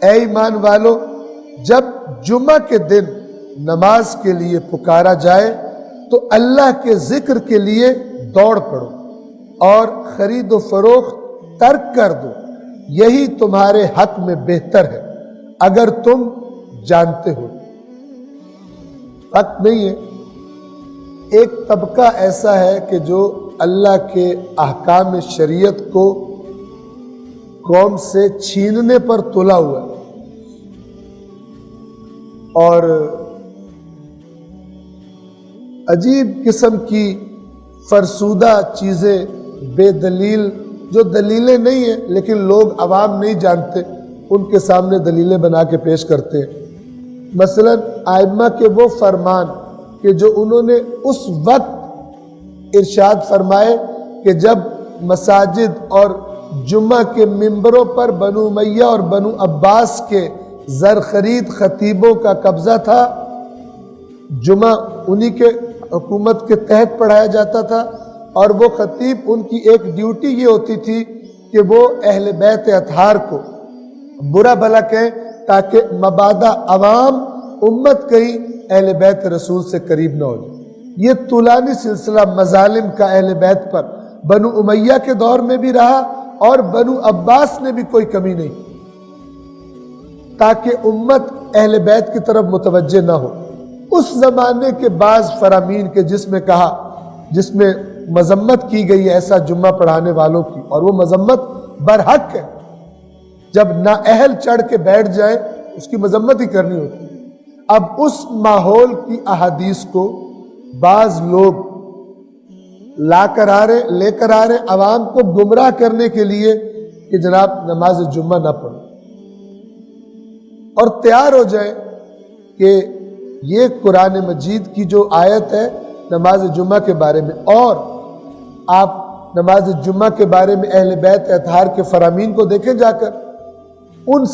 اے ایمان والو جب جمعہ کے دن نماز کے لیے پکارا جائے تو اللہ کے ذکر کے لیے دوڑ پڑو اور خرید و فروخت ترک کر دو، یہی تمہارے حق میں بہتر ہے اگر تم جانتے ہو۔ حق نہیں ہے، ایک طبقہ ایسا ہے کہ جو اللہ کے احکام شریعت کو قوم سے چھیننے پر تلا ہوا ہے، اور عجیب قسم کی فرسودہ چیزیں بے دلیل، جو دلیلیں نہیں ہیں لیکن لوگ عوام نہیں جانتے، ان کے سامنے دلیلیں بنا کے پیش کرتے ہیں۔ مثلا ائمہ کے وہ فرمان کہ جو انہوں نے اس وقت ارشاد فرمائے کہ جب مساجد اور جمعہ کے ممبروں پر بنو امیہ اور بنو عباس کے زر خرید خطیبوں کا قبضہ تھا، جمعہ انہی کے حکومت کے تحت پڑھایا جاتا تھا، اور وہ خطیب ان کی ایک ڈیوٹی یہ ہوتی تھی کہ وہ اہل بیت اطہار کو برا بھلا کہیں تاکہ مبادا عوام امت کہیں اہل بیت رسول سے قریب نہ ہو جائے۔ یہ طولانی سلسلہ مظالم کا اہل بیت پر بنو امیہ کے دور میں بھی رہا اور بنو عباس نے بھی کوئی کمی نہیں، تاکہ امت اہل بیت کی طرف متوجہ نہ ہو۔ اس زمانے کے بعض فرامین کے جس میں مذمت کی گئی ہے ایسا جمعہ پڑھانے والوں کی، اور وہ مذمت برحق ہے، جب نااہل چڑھ کے بیٹھ جائے اس کی مذمت ہی کرنی ہوتی ہے۔ اب اس ماحول کی احادیث کو بعض لوگ لے کر آ رہے عوام کو گمراہ کرنے کے لیے کہ جناب نماز جمعہ نہ پڑھو، اور تیار ہو جائے کہ یہ قرآن مجید کی جو آیت ہے نماز جمعہ کے بارے میں، اور آپ نماز جمعہ کے بارے میں اہل بیت اطہار کے فرامین کو دیکھیں جا کر، اس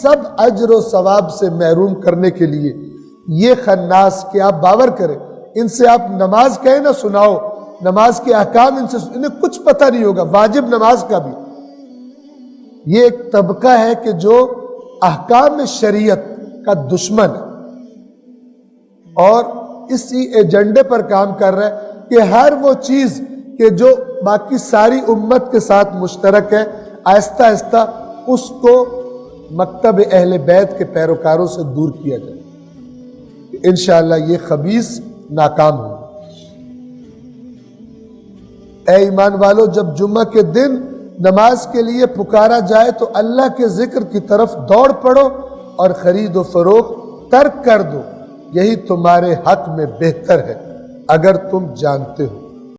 سب اجر و ثواب سے محروم کرنے کے لیے یہ خناس کہ آپ باور کریں ان سے آپ نماز کہیں نہ سناؤ، نماز کے احکام انہیں کچھ پتہ نہیں ہوگا، واجب نماز کا بھی۔ یہ ایک طبقہ ہے کہ جو احکام شریعت کا دشمن ہے اور اسی ایجنڈے پر کام کر رہا ہے کہ ہر وہ چیز کہ جو باقی ساری امت کے ساتھ مشترک ہے، آہستہ آہستہ اس کو مکتب اہل بیت کے پیروکاروں سے دور کیا جائے۔ انشاءاللہ یہ خبیث ناکام ہو۔ اے ایمان والو جب جمعہ کے دن نماز کے لیے پکارا جائے تو اللہ کے ذکر کی طرف دوڑ پڑو اور خرید و فروخت ترک کر دو، یہی تمہارے حق میں بہتر ہے اگر تم جانتے ہو۔